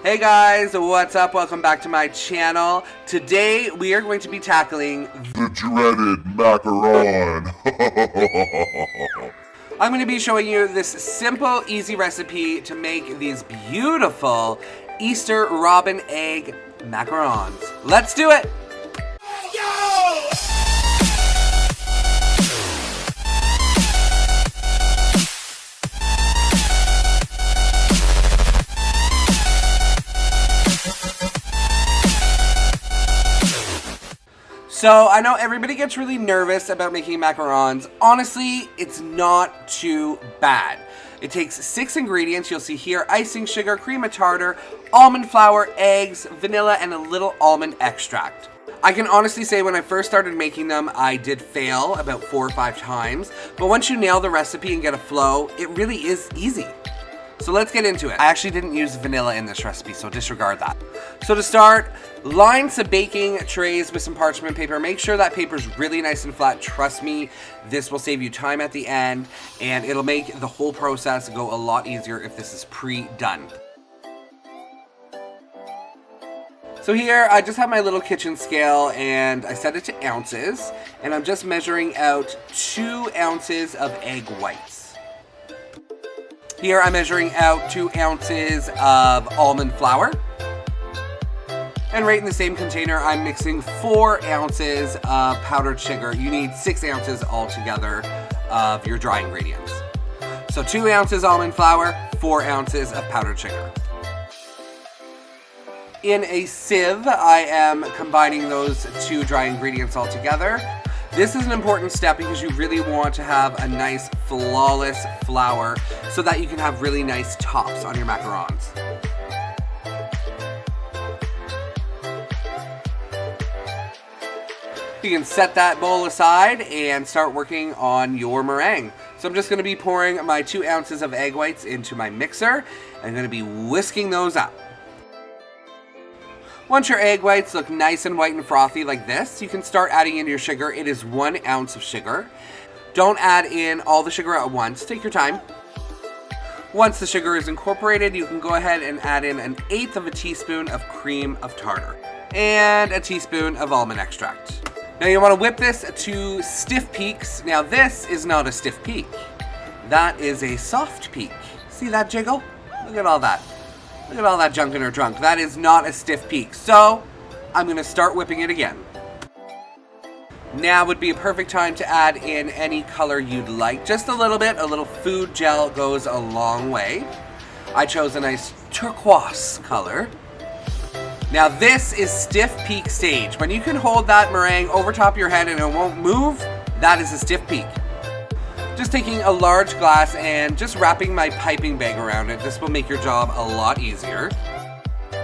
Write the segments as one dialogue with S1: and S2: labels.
S1: Hey guys, what's up? Welcome back to my channel. Today we are going to be tackling
S2: the dreaded macaron.
S1: I'm going to be showing you this simple, easy recipe to make these beautiful Easter robin egg macarons. Let's do it! So, I know everybody gets really nervous about making macarons. Honestly, it's not too bad. It takes 6 ingredients. You'll see here: icing sugar, cream of tartar, almond flour, eggs, vanilla, and a little almond extract. I can honestly say when I first started making them, I did fail about 4 or 5 times. But once you nail the recipe and get a flow, it really is easy. So let's get into it. I actually didn't use vanilla in this recipe, so disregard that. So to start, line some baking trays with some parchment paper. Make sure that paper's really nice and flat. Trust me, this will save you time at the end, and it'll make the whole process go a lot easier if this is pre-done. So here, I just have my little kitchen scale, and I set it to ounces, and I'm just measuring out 2 ounces of egg whites. Here I'm measuring out 2 ounces of almond flour. And right in the same container, I'm mixing 4 ounces of powdered sugar. You need 6 ounces altogether of your dry ingredients. So 2 ounces almond flour, 4 ounces of powdered sugar. In a sieve, I am combining those 2 dry ingredients all together. This is an important step because you really want to have a nice, flawless flour so that you can have really nice tops on your macarons. You can set that bowl aside and start working on your meringue. So I'm just going to be pouring my 2 ounces of egg whites into my mixer. I'm going to be whisking those up. Once your egg whites look nice and white and frothy like this, you can start adding in your sugar. It is 1 ounce of sugar. Don't add in all the sugar at once. Take your time. Once the sugar is incorporated, you can go ahead and add in 1/8 of a teaspoon of cream of tartar and a teaspoon of almond extract. Now you want to whip this to stiff peaks. Now this is not a stiff peak. That is a soft peak. See that jiggle? Look at all that. Look at all that junk in her trunk. That is not a stiff peak. So I'm going to start whipping it again. Now would be a perfect time to add in any color you'd like. Just a little bit. A little food gel goes a long way. I chose a nice turquoise color. Now this is stiff peak stage. When you can hold that meringue over top of your head and it won't move, that is a stiff peak. Just taking a large glass and just wrapping my piping bag around it. This will make your job a lot easier.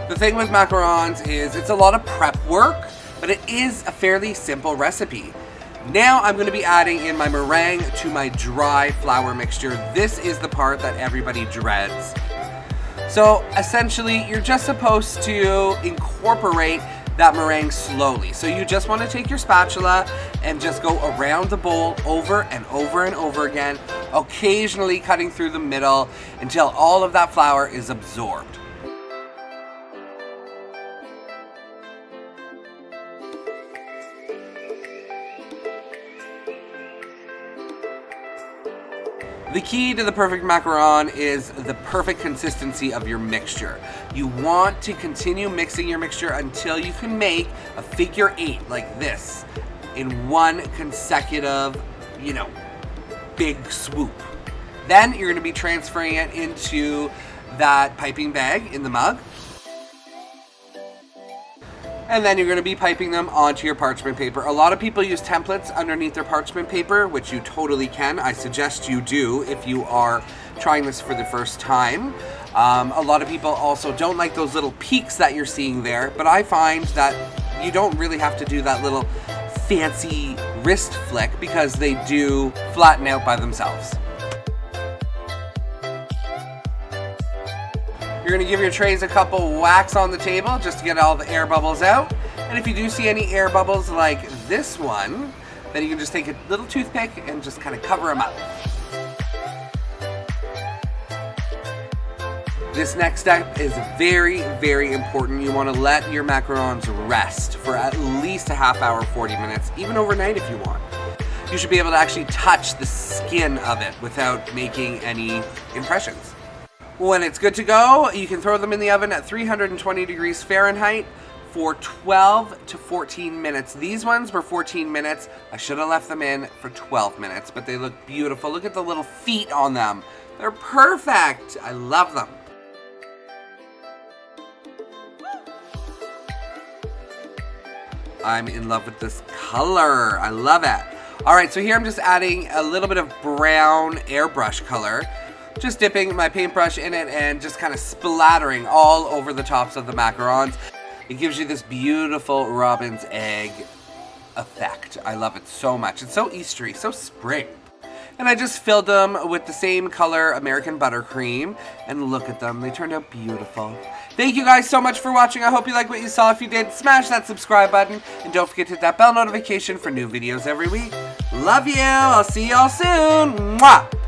S1: The thing with macarons is it's a lot of prep work, but it is a fairly simple recipe. Now I'm going to be adding in my meringue to my dry flour mixture. This is the part that everybody dreads. So essentially, you're just supposed to incorporate that meringue slowly. So you just want to take your spatula and just go around the bowl over and over and over again, occasionally cutting through the middle until all of that flour is absorbed. The key to the perfect macaron is the perfect consistency of your mixture. You want to continue mixing your mixture until you can make a figure 8 like this in one consecutive, big swoop. Then you're going to be transferring it into that piping bag in the mug. And then you're going to be piping them onto your parchment paper. A lot of people use templates underneath their parchment paper, which you totally can. I suggest you do if you are trying this for the first time. A lot of people also don't like those little peaks that you're seeing there, but I find that you don't really have to do that little fancy wrist flick because they do flatten out by themselves. You're going to give your trays a couple whacks on the table just to get all the air bubbles out. And if you do see any air bubbles like this one, then you can just take a little toothpick and just kind of cover them up. This next step is very, very important. You want to let your macarons rest for at least a half hour, 40 minutes, even overnight if you want. You should be able to actually touch the skin of it without making any impressions. When it's good to go, you can throw them in the oven at 320 degrees Fahrenheit for 12 to 14 minutes. These ones were 14 minutes. I should have left them in for 12 minutes, but they look beautiful. Look at the little feet on them. They're perfect. I love them. I'm in love with this color. I love it. All right, so here I'm just adding a little bit of brown airbrush color. Just dipping my paintbrush in it and just kind of splattering all over the tops of the macarons. It gives you this beautiful robin's egg effect. I love it so much. It's so Eastery, so spring. And I just filled them with the same color American buttercream. And look at them, they turned out beautiful. Thank you guys so much for watching. I hope you liked what you saw. If you did, smash that subscribe button. And don't forget to hit that bell notification for new videos every week. Love you. I'll see y'all soon. Mwah!